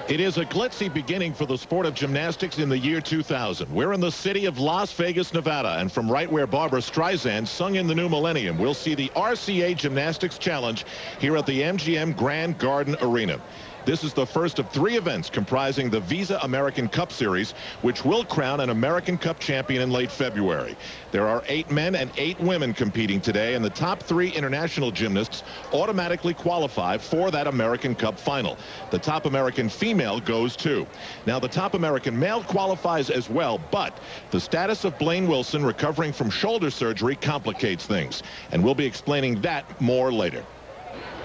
It is a glitzy beginning for the sport of gymnastics in the year 2000. We're in the city of Las Vegas, Nevada, and from right where Barbra Streisand sung in the new millennium, we'll see the RCA Gymnastics Challenge here at the MGM Grand Garden Arena. This is the first of 3 events comprising the Visa American Cup Series, which will crown an American Cup champion in late February. There are 8 men and 8 women competing today, and the top 3 international gymnasts automatically qualify for that American Cup final. The top American female goes too. Now, the top American male qualifies as well, but the status of Blaine Wilson recovering from shoulder surgery complicates things, and we'll be explaining that more later.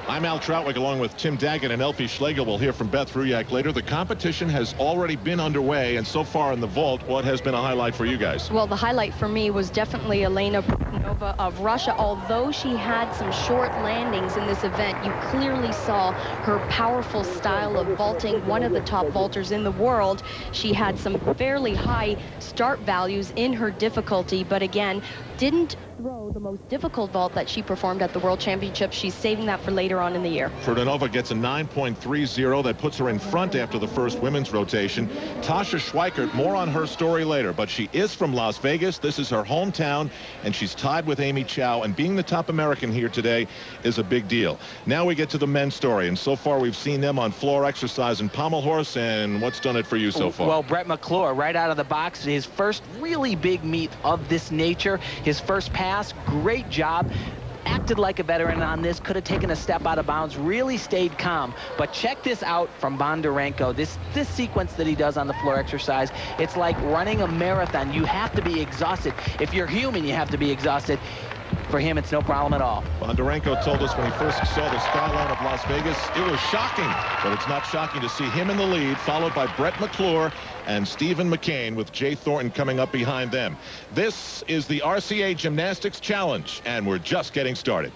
I'm Al Troutwig along with Tim Daggett and Elfie Schlegel. We'll hear from Beth Ruyak later. The competition has already been underway, and so far in the vault, what has been a highlight for you guys? Well, the highlight for me was definitely Yelena Produnova of Russia. Although she had some short landings in this event, you clearly saw her powerful style of vaulting, one of the top vaulters in the world. She had some fairly high start values in her difficulty, but again, didn't throw the most difficult vault that she performed at the World Championships. She's saving that for later on in the year. Produnova gets a 9.30. That puts her in front after the first women's rotation. Tasha Schweikert, more on her story later, but she is from Las Vegas. This is her hometown, and she's tied with Amy Chow, and being the top American here today is a big deal. Now we get to the men's story, and so far we've seen them on floor exercise and pommel horse, and what's done it for you so far? Well, Brett McClure, right out of the box, his first really big meet of this nature. His first pass, great job. Acted like a veteran on this, could have taken a step out of bounds, really stayed calm. But check this out from Bondarenko. This sequence that he does on the floor exercise, it's like running a marathon. You have to be exhausted. If you're human, you have to be exhausted. For him, it's no problem at all. Bondarenko told us when he first saw the skyline of Las Vegas, it was shocking. But it's not shocking to see him in the lead, followed by Brett McClure and Stephen McCain, with Jay Thornton coming up behind them. This is the RCA Gymnastics Challenge, and we're just getting started.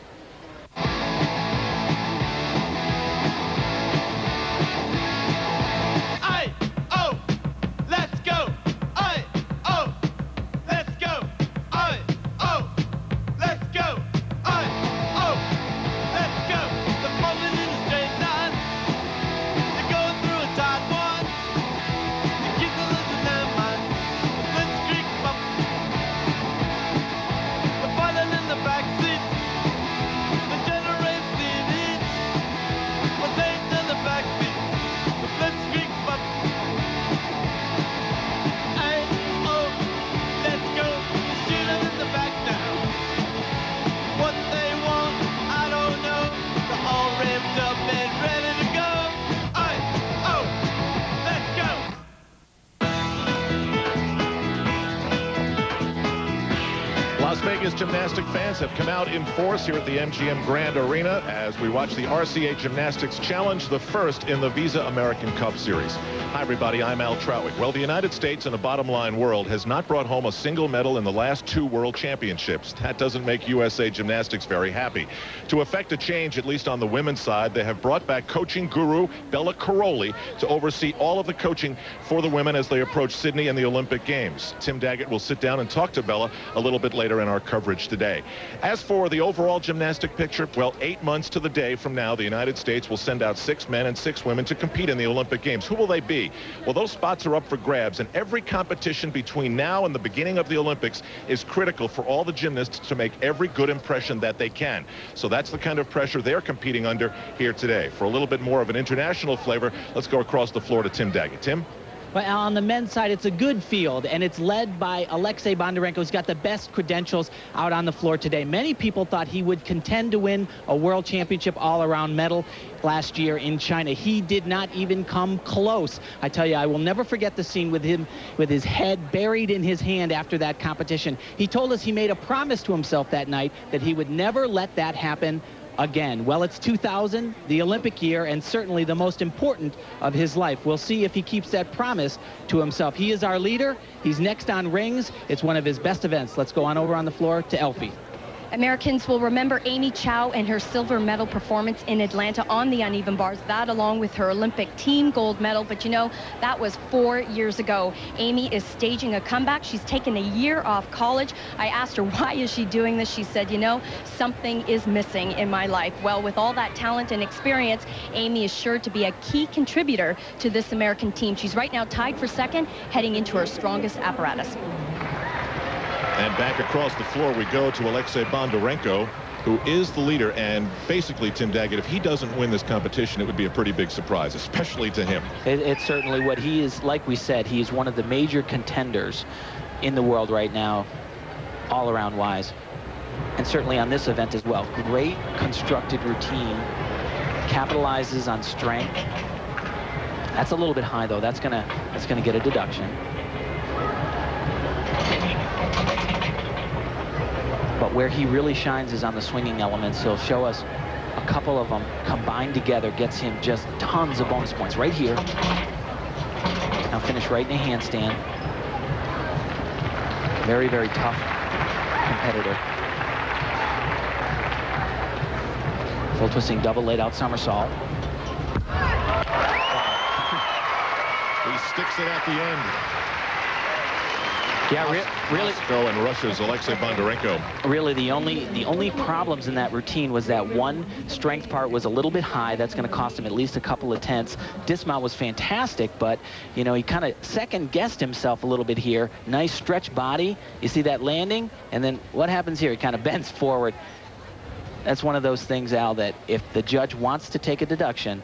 Las Vegas gymnastic fans have come out in force here at the MGM Grand Arena as we watch the RCA Gymnastics Challenge, the first in the Visa American Cup Series. Hi, everybody. I'm Al Troutwig. Well, the United States in the bottom line world has not brought home a single medal in the last 2 World Championships. That doesn't make USA Gymnastics very happy. To effect a change, at least on the women's side, they have brought back coaching guru Bella Caroli to oversee all of the coaching for the women as they approach Sydney and the Olympic Games. Tim Daggett will sit down and talk to Bella a little bit later in our coverage today. As for the overall gymnastic picture, well, 8 months to the day from now, the United States will send out 6 men and 6 women to compete in the Olympic Games. Who will they be? Well, those spots are up for grabs, and every competition between now and the beginning of the Olympics is critical for all the gymnasts to make every good impression that they can. So that's the kind of pressure they're competing under here today. For a little bit more of an international flavor, let's go across the floor to Tim Daggett. Tim? Well, on the men's side, it's a good field, and it's led by Alexei Bondarenko. He's got the best credentials out on the floor today. Many people thought he would contend to win a world championship all-around medal last year in China. He did not even come close. I tell you, I will never forget the scene with him with his head buried in his hand after that competition. He told us he made a promise to himself that night that he would never let that happen again. Well, it's 2000, the Olympic year, and certainly the most important of his life. We'll see if he keeps that promise to himself. He is our leader. He's next on rings. It's one of his best events. Let's go on over on the floor to Elfie. Americans will remember Amy Chow and her silver medal performance in Atlanta on the uneven bars. That along with her Olympic team gold medal. But you know, that was 4 years ago. Amy is staging a comeback. She's taken a year off college. I asked her, why is she doing this? She said, you know, something is missing in my life. Well, with all that talent and experience, Amy is sure to be a key contributor to this American team. She's right now tied for second, heading into her strongest apparatus. And back across the floor we go to Alexei Bondarenko, who is the leader. And basically, Tim Daggett, if he doesn't win this competition, it would be a pretty big surprise, especially to him. It's certainly what he is. Like we said, he is one of the major contenders in the world right now, all around wise. And certainly on this event as well. Great constructed routine, capitalizes on strength. That's a little bit high, though. That's gonna get a deduction. But where he really shines is on the swinging elements. He'll show us a couple of them combined together, gets him just tons of bonus points right here. Now finish right in a handstand. Very, very tough competitor. Full twisting double laid out somersault. He sticks it at the end. Yeah, really. Go and rushes Alexei Bondarenko. Really, the only problems in that routine was that one strength part was a little bit high. That's going to cost him at least a couple of tenths. Dismount was fantastic, but you know, he kind of second-guessed himself a little bit here. Nice stretch body. You see that landing, and then what happens here? He kind of bends forward. That's one of those things, Al, that if the judge wants to take a deduction,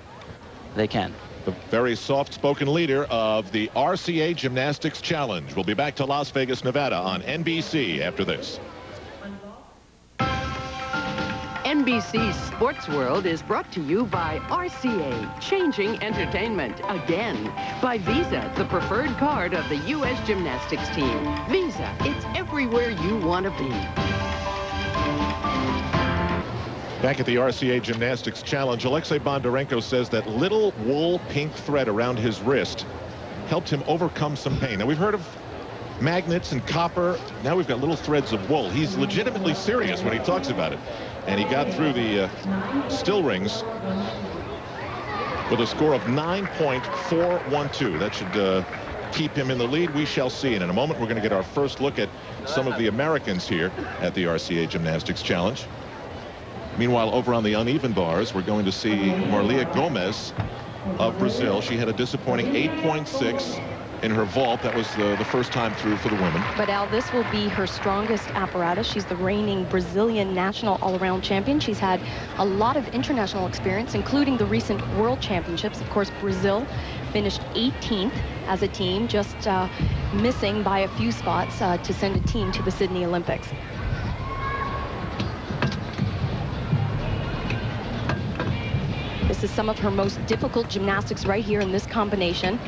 they can. The very soft-spoken leader of the RCA Gymnastics Challenge. We'll be back to Las Vegas, Nevada on NBC after this. NBC's Sports World is brought to you by RCA, changing entertainment again. By Visa, the preferred card of the U.S. Gymnastics team. Visa, it's everywhere you want to be. Back at the RCA Gymnastics Challenge, Alexei Bondarenko says that little wool pink thread around his wrist helped him overcome some pain. Now, we've heard of magnets and copper. Now we've got little threads of wool. He's legitimately serious when he talks about it. And he got through the still rings with a score of 9.412. That should keep him in the lead. We shall see. And in a moment, we're going to get our first look at some of the Americans here at the RCA Gymnastics Challenge. Meanwhile, over on the uneven bars, we're going to see Marilia Gomes of Brazil. She had a disappointing 8.6 in her vault. That was the first time through for the women. But Al, this will be her strongest apparatus. She's the reigning Brazilian national all-around champion. She's had a lot of international experience, including the recent World Championships. Of course, Brazil finished 18th as a team, just missing by a few spots to send a team to the Sydney Olympics. This is some of her most difficult gymnastics right here in this combination.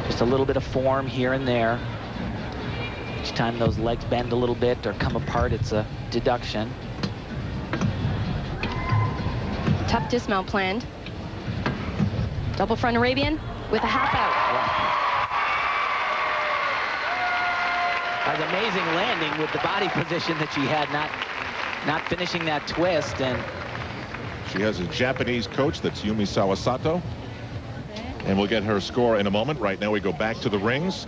Just a little bit of form here and there. Each time those legs bend a little bit or come apart, it's a deduction. Tough dismount planned. Double front Arabian with a half out. Wow. An amazing landing with the body position that she had, not finishing that twist. And she has a Japanese coach, that's Yumi Sawasato. And we'll get her score in a moment. Right now we go back to the rings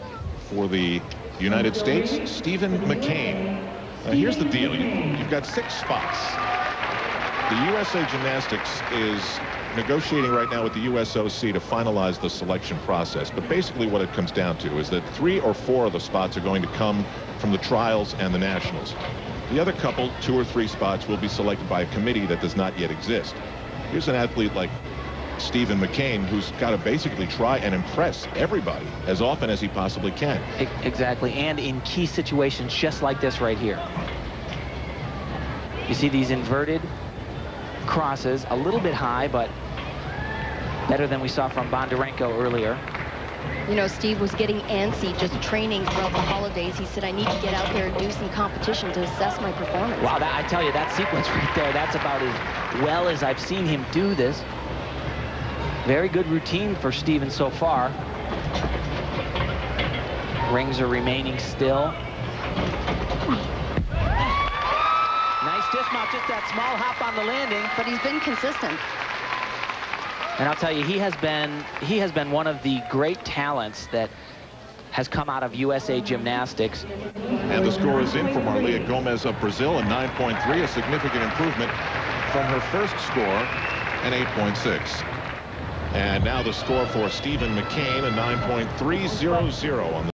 for the United States, Stephen McCain. Here's the deal. You've got 6 spots. The USA Gymnastics is negotiating right now with the USOC to finalize the selection process. But basically what it comes down to is that 3 or 4 of the spots are going to come from the trials and the nationals. The other couple, 2 or 3 spots, will be selected by a committee that does not yet exist. Here's an athlete like Stephen McCain, who's got to basically try and impress everybody as often as he possibly can. Exactly, and in key situations just like this right here. You see these inverted crosses, a little bit high, but better than we saw from Bondarenko earlier. You know, Steve was getting antsy just training throughout the holidays. He said, I need to get out there and do some competition to assess my performance. Wow, I tell you, that sequence right there, that's about as well as I've seen him do this. Very good routine for Steven so far. Rings are remaining still. Nice dismount, just that small hop on the landing. But he's been consistent. And I'll tell you, he has been one of the great talents that has come out of USA Gymnastics. And the score is in for Marilia Gomes of Brazil, a 9.3, a significant improvement from her first score, an 8.6. And now the score for Stephen McCain, a 9.300 on the